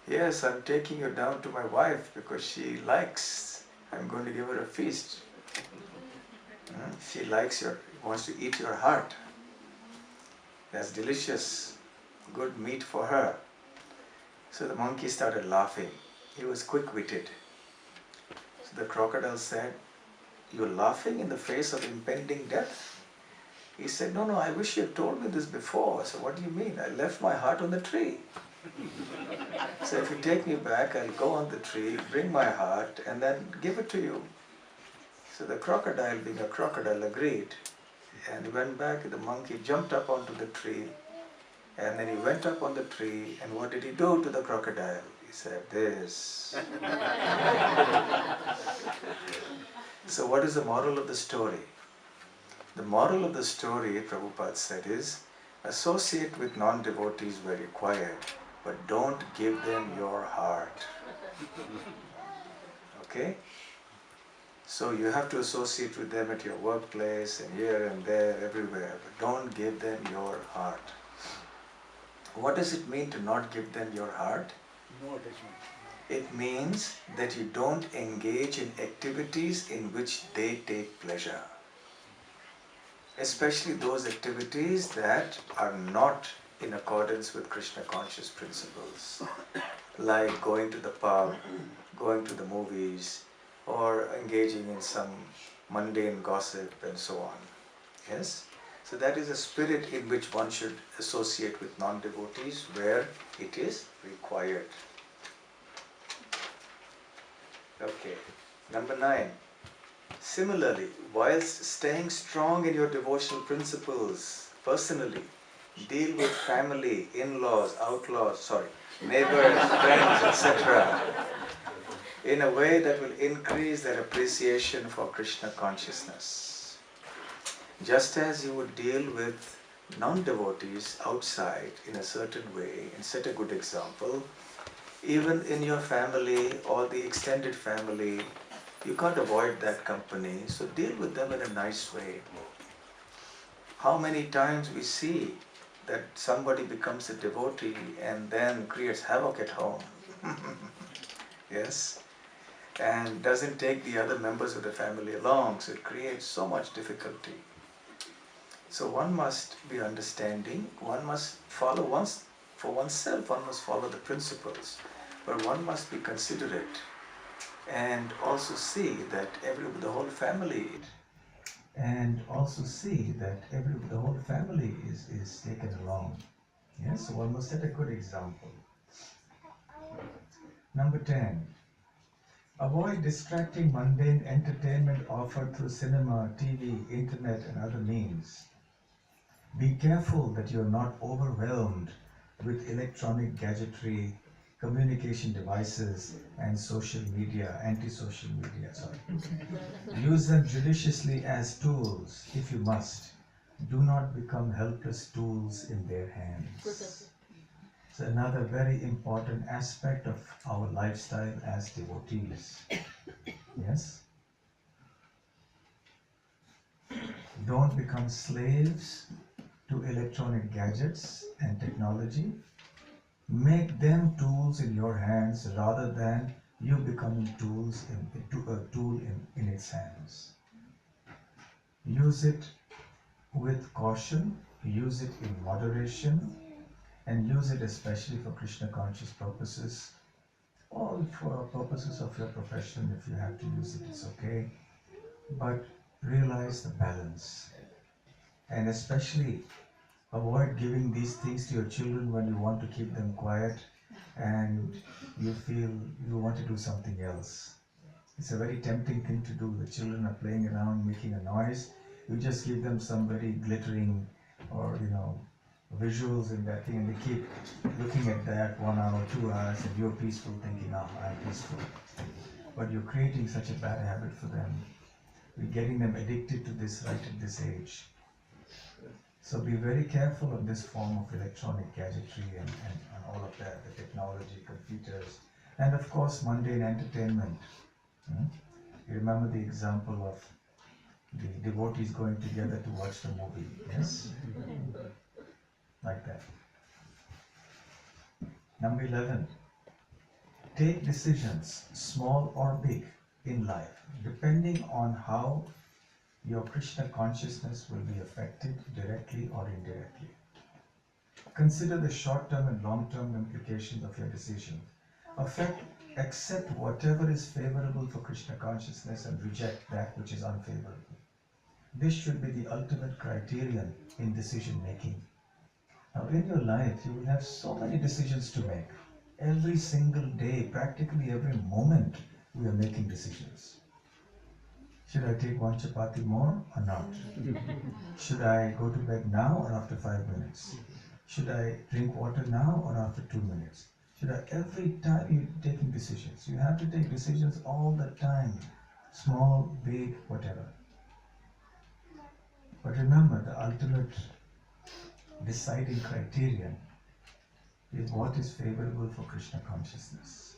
"Yes, I'm taking you down to my wife because she likes. I'm going to give her a feast. She wants to eat your heart. That's delicious, good meat for her." So the monkey started laughing. He was quick-witted. So the crocodile said, "You're laughing in the face of impending death?" He said, "No, I wish you had told me this before." So "What do you mean? I left my heart on the tree." So "If you take me back, I'll go on the tree, bring my heart, and then give it to you." So the crocodile, being a crocodile, agreed. And he went back, and the monkey jumped up onto the tree. And then he went up on the tree, and what did he do to the crocodile? He said, "This." So what is the moral of the story? The moral of the story, Prabhupada said, is associate with non-devotees where required, but don't give them your heart. Okay? So you have to associate with them at your workplace and here and there, everywhere, but don't give them your heart. What does it mean to not give them your heart? No attachment. It means that you don't engage in activities in which they take pleasure. Especially those activities that are not in accordance with Krishna conscious principles. Like going to the pub, going to the movies, or engaging in some mundane gossip and so on. Yes? So that is a spirit in which one should associate with non-devotees where it is required. Okay. Number 9. Similarly, whilst staying strong in your devotional principles, personally, deal with family, in-laws, neighbors, friends, etc. in a way that will increase their appreciation for Krishna consciousness. Just as you would deal with non-devotees outside in a certain way and set a good example, even in your family or the extended family, you can't avoid that company, so deal with them in a nice way. How many times we see that somebody becomes a devotee and then creates havoc at home. Yes? And doesn't take the other members of the family along, so it creates so much difficulty. So one must be understanding, one must follow for oneself, one must follow the principles, but one must be considerate and also see that the whole family is taken along. Yes, so one must set a good example. Number 10. Avoid distracting mundane entertainment offered through cinema, TV, internet, and other means. Be careful that you are not overwhelmed with electronic gadgetry, communication devices, and social media, anti-social media, sorry. Use them judiciously as tools, if you must. Do not become helpless tools in their hands. It's another very important aspect of our lifestyle as devotees. Yes? Don't become slaves to electronic gadgets and technology. Make them tools in your hands rather than you becoming a tool in its hands. Use it with caution, use it in moderation, and use it especially for Krishna conscious purposes, or for purposes of your profession. If you have to use it, it's okay. But realize the balance. And especially avoid giving these things to your children when you want to keep them quiet and you feel you want to do something else. It's a very tempting thing to do. The children are playing around, making a noise. You just give them some very glittering or, visuals in that thing, and they keep looking at that 1 hour, 2 hours, and you're peaceful thinking, I'm peaceful. But you're creating such a bad habit for them. You're getting them addicted to this right at this age. So be very careful of this form of electronic gadgetry and all of that, the technology, computers, and of course mundane entertainment. You remember the example of the devotees going together to watch the movie, yes? Like that. Number 11, take decisions, small or big, in life, depending on how your Krishna consciousness will be affected directly or indirectly. Consider the short-term and long-term implications of your decision. Accept whatever is favorable for Krishna consciousness and reject that which is unfavorable. This should be the ultimate criterion in decision making. Now in your life, you will have so many decisions to make. Every single day, practically every moment, we are making decisions. Should I take one chapati more or not? Should I go to bed now or after 5 minutes? Should I drink water now or after 2 minutes? Every time you're taking decisions. You have to take decisions all the time. Small, big, whatever. But remember, the ultimate deciding criterion is what is favorable for Krishna consciousness.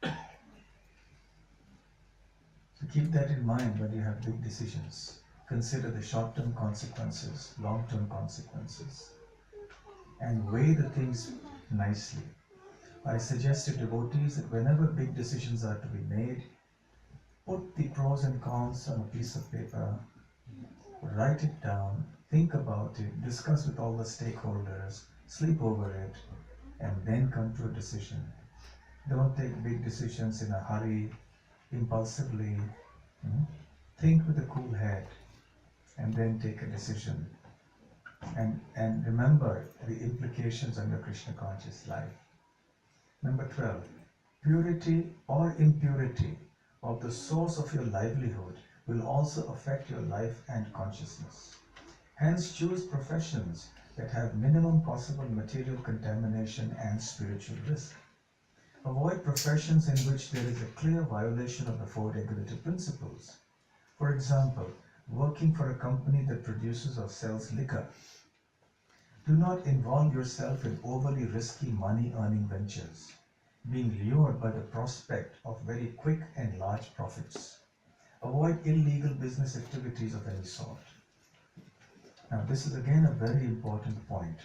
So keep that in mind when you have big decisions. Consider the short-term consequences, long-term consequences, and weigh the things nicely. I suggest to devotees that whenever big decisions are to be made, put the pros and cons on a piece of paper, write it down, think about it, discuss with all the stakeholders, sleep over it, and then come to a decision. Don't take big decisions in a hurry, impulsively. Think with a cool head and then take a decision. And remember the implications on your Krishna conscious life. Number 12, purity or impurity of the source of your livelihood will also affect your life and consciousness. Hence, choose professions that have minimum possible material contamination and spiritual risk. Avoid professions in which there is a clear violation of the four regulative principles. For example, working for a company that produces or sells liquor. Do not involve yourself in overly risky money-earning ventures, being lured by the prospect of very quick and large profits. Avoid illegal business activities of any sort. Now, this is again a very important point.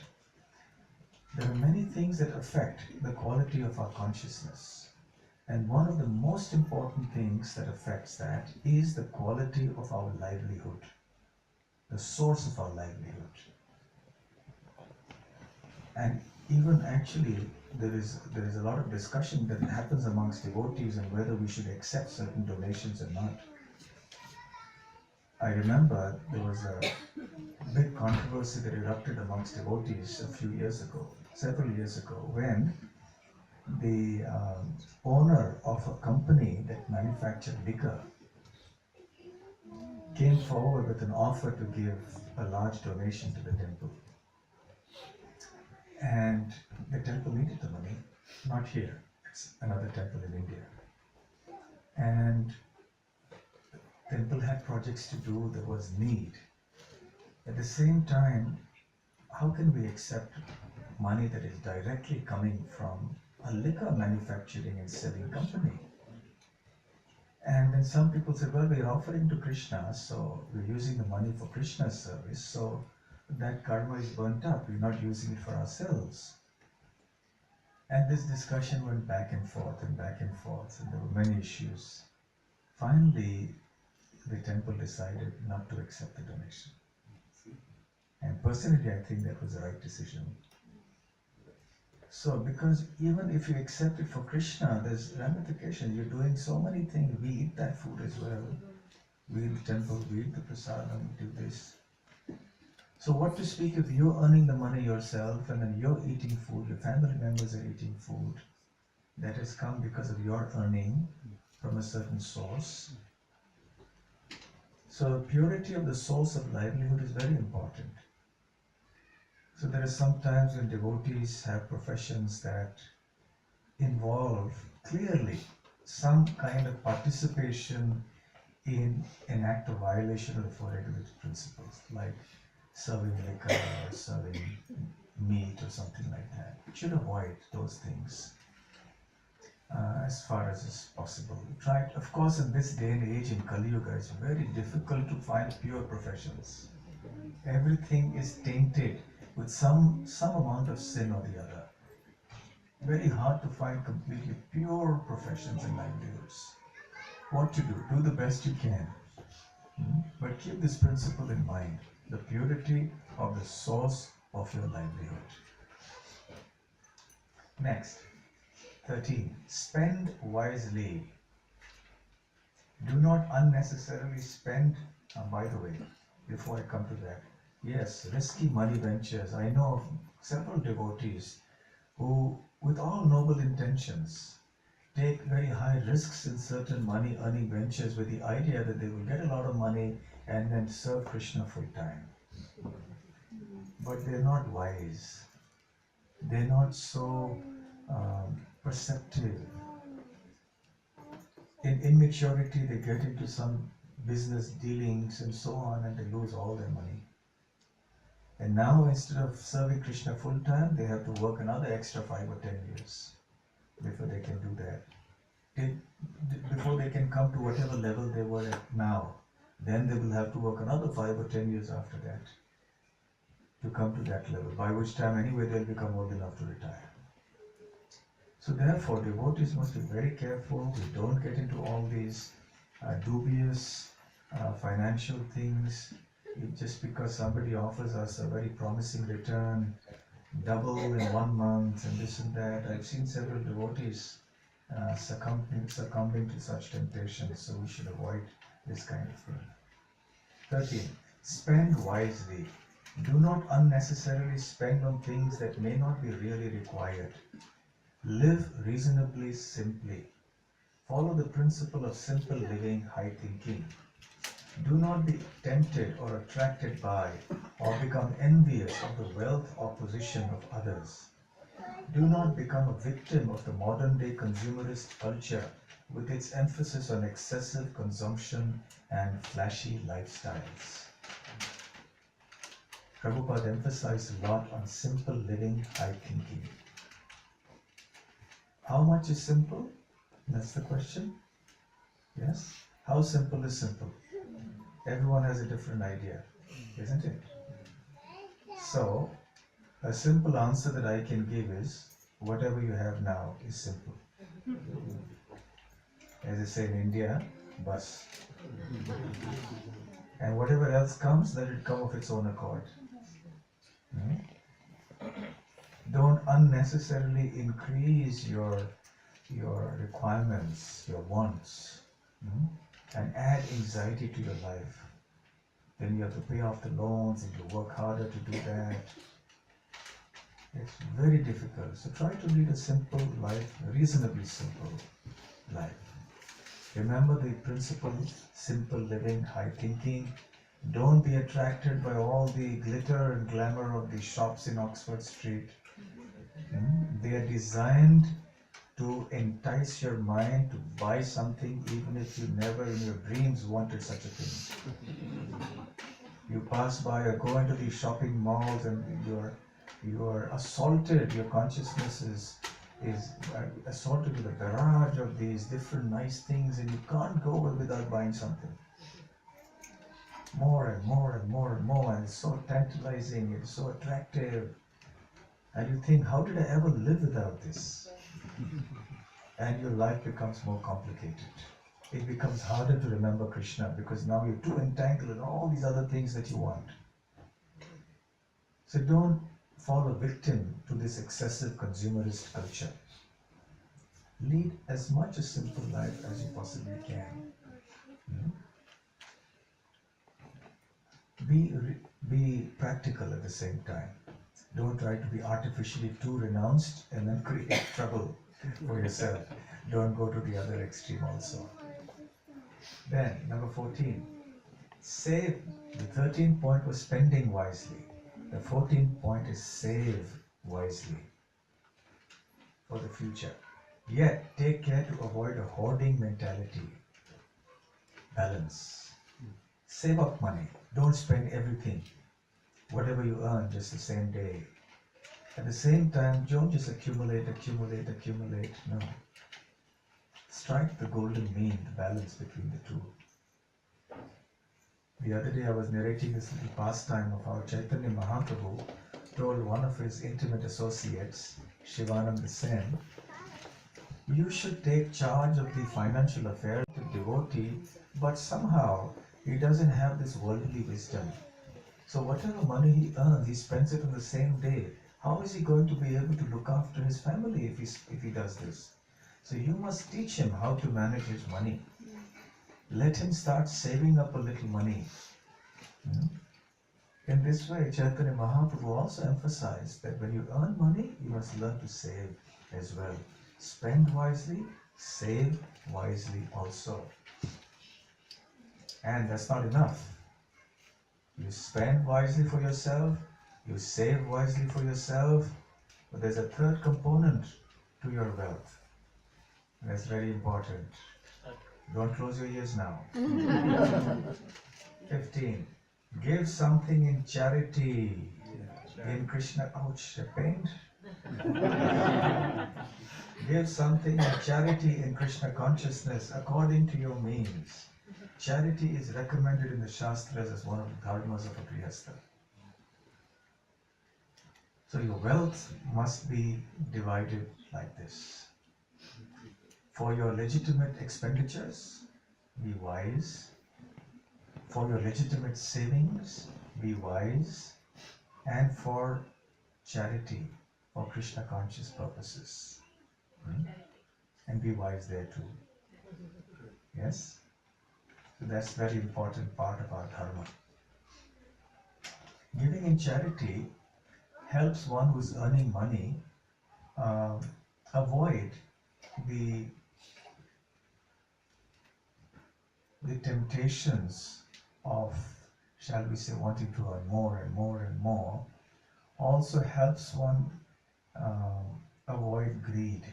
There are many things that affect the quality of our consciousness. And one of the most important things that affects that is the quality of our livelihood, the source of our livelihood. And even actually, there is a lot of discussion that happens amongst devotees on whether we should accept certain donations or not. I remember there was a big controversy that erupted amongst devotees a few years ago, several years ago, when the owner of a company that manufactured liquor came forward with an offer to give a large donation to the temple. And the temple needed the money, not here, it's another temple in India. And the temple had projects to do, there was need. At the same time, how can we accept money that is directly coming from a liquor manufacturing and selling company? And then some people said, well, we're offering to Krishna, so we're using the money for Krishna's service, so that karma is burnt up, we're not using it for ourselves. And this discussion went back and forth, and there were many issues. Finally, the temple decided not to accept the donation. And personally, I think that was the right decision. So, because even if you accept it for Krishna, there's ramifications. You're doing so many things. We eat that food as well. We eat the temple, we eat the prasadam, we do this. So what to speak if you're earning the money yourself and then you're eating food, your family members are eating food that has come because of your earning from a certain source. So purity of the source of livelihood is very important. So there are some times when devotees have professions that involve clearly some kind of participation in an act of violation of the four regulated principles, like serving liquor or serving meat or something like that. We should avoid those things as far as is possible. Try it. Of course, in this day and age in Kali Yuga, it's very difficult to find pure professions. Everything is tainted with some amount of sin or the other. Very hard to find completely pure professions and livelihoods. What to do? Do the best you can. But keep this principle in mind, the purity of the source of your livelihood. Next, 13. Spend wisely. Do not unnecessarily spend. By the way, before I come to that, yes, risky money ventures. I know of several devotees who, with all noble intentions, take very high risks in certain money earning ventures with the idea that they will get a lot of money and then serve Krishna full time. But they're not wise. They're not so perceptive. In immaturity, they get into some business dealings and so on, and they lose all their money. And now, instead of serving Krishna full time, they have to work another extra 5 or 10 years before they can do that. Before they can come to whatever level they were at now, then they will have to work another 5 or 10 years after that to come to that level, by which time anyway they'll become old enough to retire. So therefore, devotees must be very careful. We don't get into all these dubious financial things. Just because somebody offers us a very promising return, double in 1 month and this and that. I've seen several devotees succumbing to such temptations, so we should avoid this kind of thing. 13. Spend wisely. Do not unnecessarily spend on things that may not be really required. Live reasonably simply. Follow the principle of simple living, high thinking. Do not be tempted or attracted by or become envious of the wealth or position of others. Do not become a victim of the modern day consumerist culture with its emphasis on excessive consumption and flashy lifestyles. Prabhupada emphasized a lot on simple living, high thinking. How much is simple? That's the question. Yes? How simple is simple? Everyone has a different idea, isn't it? So, a simple answer that I can give is, whatever you have now is simple. As I say in India, bus. And whatever else comes, let it come of its own accord. Don't unnecessarily increase your requirements, your wants, and add anxiety to your life. Then you have to pay off the loans and you work harder to do that. It's very difficult. So try to lead a simple life, a reasonably simple life. Remember the principle, simple living, high thinking. Don't be attracted by all the glitter and glamour of the shops in Oxford Street. They are designed to entice your mind to buy something even if you never in your dreams wanted such a thing. You pass by or go into these shopping malls and you are assaulted, your consciousness is assaulted with a barrage of these different nice things, and you can't go without buying something. More and more and more and more, and it's so tantalizing, it's so attractive. And you think, how did I ever live without this? And your life becomes more complicated. It becomes harder to remember Krishna because now you're too entangled in all these other things that you want. So don't fall a victim to this excessive consumerist culture. Lead as much a simple life as you possibly can. Be practical at the same time. Don't try to be artificially too renounced and then create trouble for yourself. Don't go to the other extreme also. Then, number 14, save. The 13th point was spending wisely. The 14th point is save wisely for the future. Yet, take care to avoid a hoarding mentality. Balance. Save up money. Don't spend everything. Whatever you earn, just the same day. At the same time, don't just accumulate. No. Strike the golden mean, the balance between the two. The other day I was narrating this little pastime of how Chaitanya Mahaprabhu told one of his intimate associates, Shivananda Sen, you should take charge of the financial affairs of the devotee, but somehow he doesn't have this worldly wisdom. So whatever money he earns, he spends it on the same day. How is he going to be able to look after his family if he does this? So you must teach him how to manage his money. Let him start saving up a little money. In this way, Chaitanya Mahaprabhu also emphasized that when you earn money, you must learn to save as well. Spend wisely, save wisely also. And that's not enough. You spend wisely for yourself, you save wisely for yourself, but there's a third component to your wealth. And that's very important. Don't close your ears now. 15. Give something in charity. In Krishna, ouch, a pain. Give something in charity in Krishna consciousness according to your means. Charity is recommended in the Shastras as one of the dharmas of a Grihastha. So your wealth must be divided like this. For your legitimate expenditures, be wise. For your legitimate savings, be wise. And for charity, for Krishna conscious purposes. And be wise there too. Yes? So that's a very important part of our dharma. Giving in charity helps one who's earning money avoid the temptations of, shall we say, wanting to earn more and more and more. Also helps one avoid greed.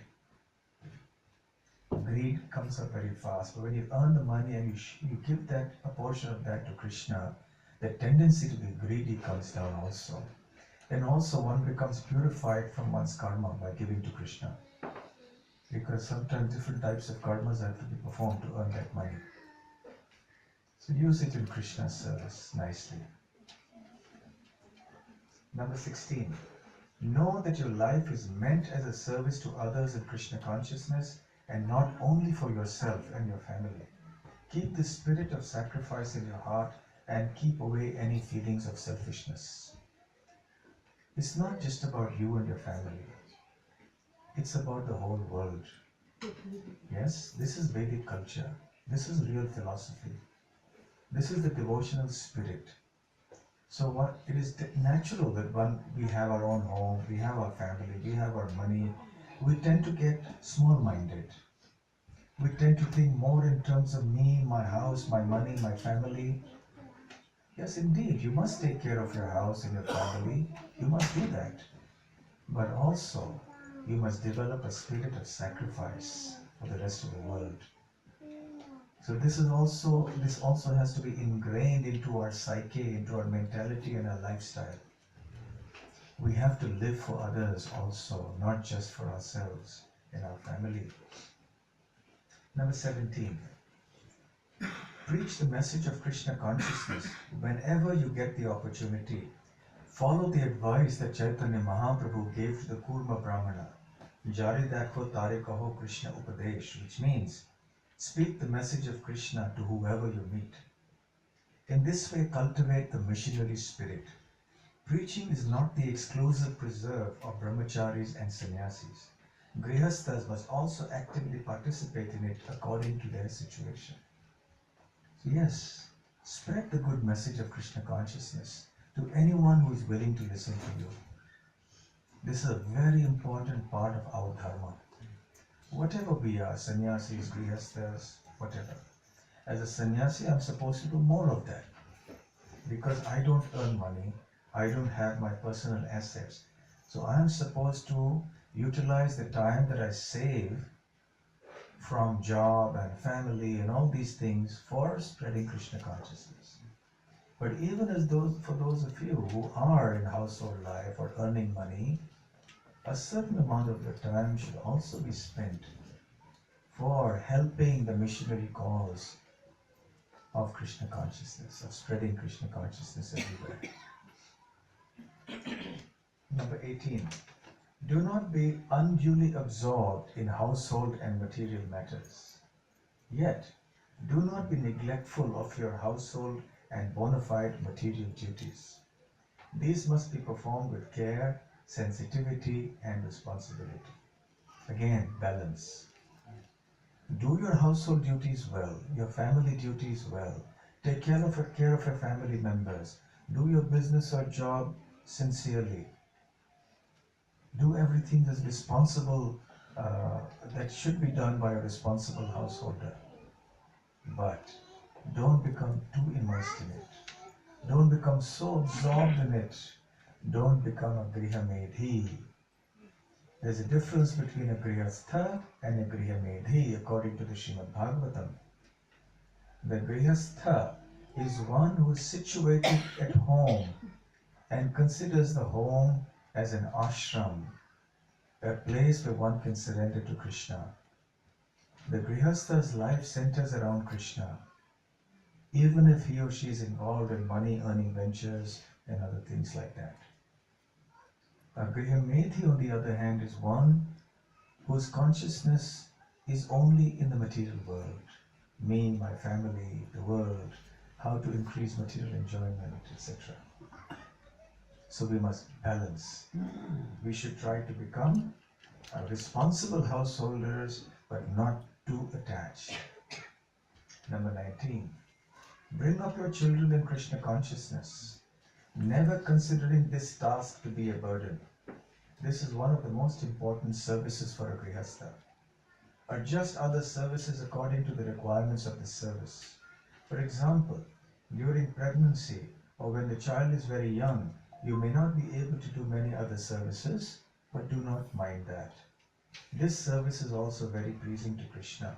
Greed comes up very fast, but when you earn the money and you give a portion of that to Krishna, the tendency to be greedy comes down also. And also one becomes purified from one's karma by giving to Krishna. Because sometimes different types of karmas have to be performed to earn that money. So use it in Krishna's service nicely. Number 16. Know that your life is meant as a service to others in Krishna consciousness and not only for yourself and your family. Keep the spirit of sacrifice in your heart and keep away any feelings of selfishness. It's not just about you and your family. It's about the whole world. Yes, this is Vedic culture. This is real philosophy. This is the devotional spirit. So what it is natural that when we have our own home, we have our family, we have our money, we tend to get small-minded. We tend to think more in terms of me, my house, my money, my family. Yes, indeed, you must take care of your house and your family. You must do that. But also, you must develop a spirit of sacrifice for the rest of the world. So this also has to be ingrained into our psyche, into our mentality and our lifestyle. We have to live for others also, not just for ourselves and our family. Number 17. Preach the message of Krishna consciousness whenever you get the opportunity. Follow the advice that Chaitanya Mahaprabhu gave to the Kurma Brahmana. Jari dakho tare kaho Krishna upadesh, which means speak the message of Krishna to whoever you meet. In this way, cultivate the missionary spirit. Preaching is not the exclusive preserve of brahmacharis and sannyasis. Grihasthas must also actively participate in it according to their situation. So yes, spread the good message of Krishna consciousness to anyone who is willing to listen to you. This is a very important part of our dharma. Whatever we are, sannyasis, grihasthas, whatever. As a sannyasi, I'm supposed to do more of that. Because I don't earn money, I don't have my personal assets. So I'm supposed to utilize the time that I save from job and family and all these things for spreading Krishna consciousness. But even for those of you who are in household life or earning money, a certain amount of your time should also be spent for helping the missionary cause of Krishna consciousness, of spreading Krishna consciousness everywhere. Number 18. Do not be unduly absorbed in household and material matters. Yet, do not be neglectful of your household and bona fide material duties. These must be performed with care, sensitivity, and responsibility. Again, balance. Do your household duties well, your family duties well. Take care of your family members. Do your business or job sincerely. Do everything that's responsible, that should be done by a responsible householder. But don't become too immersed in it. Don't become so absorbed in it. Don't become a grihamedhi. There's a difference between a grihastha and a grihamedhi according to the Srimad Bhagavatam. The grihastha is one who is situated at home and considers the home as an ashram, a place where one can surrender to Krishna. The grihastha's life centers around Krishna, even if he or she is involved in money-earning ventures and other things like that. A grihamedhi, on the other hand, is one whose consciousness is only in the material world. Me, my family, the world, how to increase material enjoyment, etc. So we must balance. We should try to become responsible householders, but not too attached. Number 19. Bring up your children in Krishna consciousness, never considering this task to be a burden. This is one of the most important services for a grihastha. Adjust other services according to the requirements of the service. For example, during pregnancy or when the child is very young, you may not be able to do many other services, but do not mind that. This service is also very pleasing to Krishna.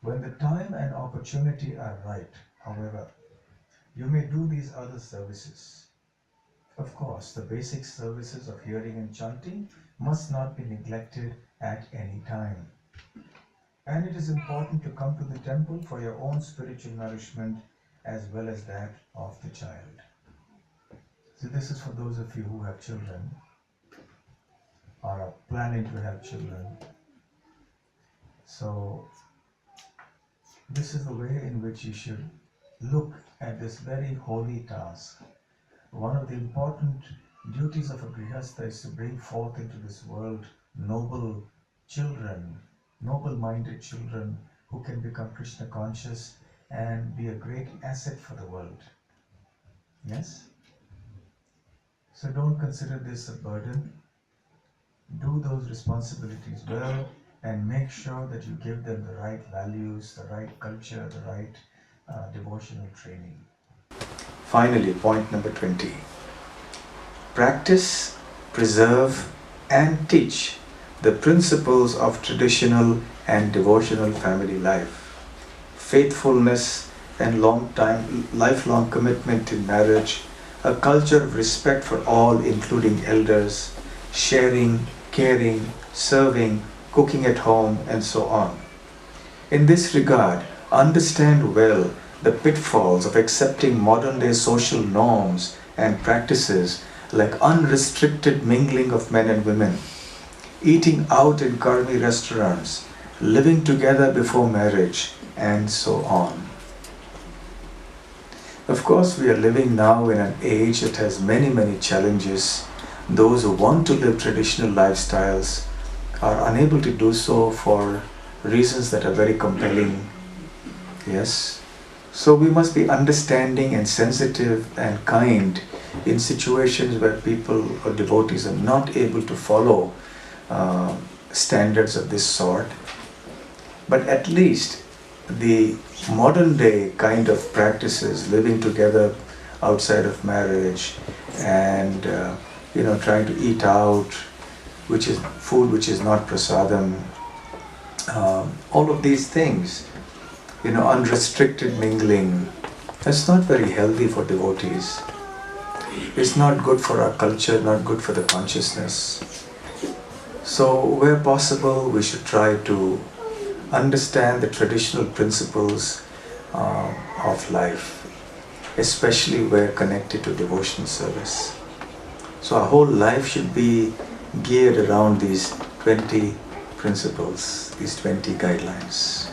When the time and opportunity are right, however, you may do these other services. Of course, the basic services of hearing and chanting must not be neglected at any time. And it is important to come to the temple for your own spiritual nourishment as well as that of the child. So this is for those of you who have children or are planning to have children. So this is the way in which you should look at this very holy task. One of the important duties of a grihastha is to bring forth into this world noble children, noble-minded children who can become Krishna conscious and be a great asset for the world. Yes? So don't consider this a burden. Do those responsibilities well and make sure that you give them the right values, the right culture, the right devotional training. Finally, point number 20. Practice, preserve, and teach the principles of traditional and devotional family life. Faithfulness and lifelong commitment in marriage, a culture of respect for all, including elders, sharing, caring, serving, cooking at home, and so on. In this regard, understand well the pitfalls of accepting modern-day social norms and practices like unrestricted mingling of men and women, eating out in karmi restaurants, living together before marriage, and so on. Of course, we are living now in an age that has many, many challenges. Those who want to live traditional lifestyles are unable to do so for reasons that are very compelling. Yes. So we must be understanding and sensitive and kind in situations where people or devotees are not able to follow standards of this sort. But at least the modern day kind of practices, living together outside of marriage and trying to eat out, which is food which is not prasadam, all of these things, unrestricted mingling, that's not very healthy for devotees. It's not good for our culture, not good for the consciousness. So where possible, we should try to understand the traditional principles of life, especially where connected to devotional service. So our whole life should be geared around these 20 principles, these 20 guidelines.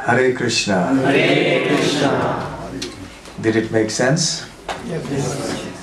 Hare Krishna. Hare Krishna. Did it make sense? Yes.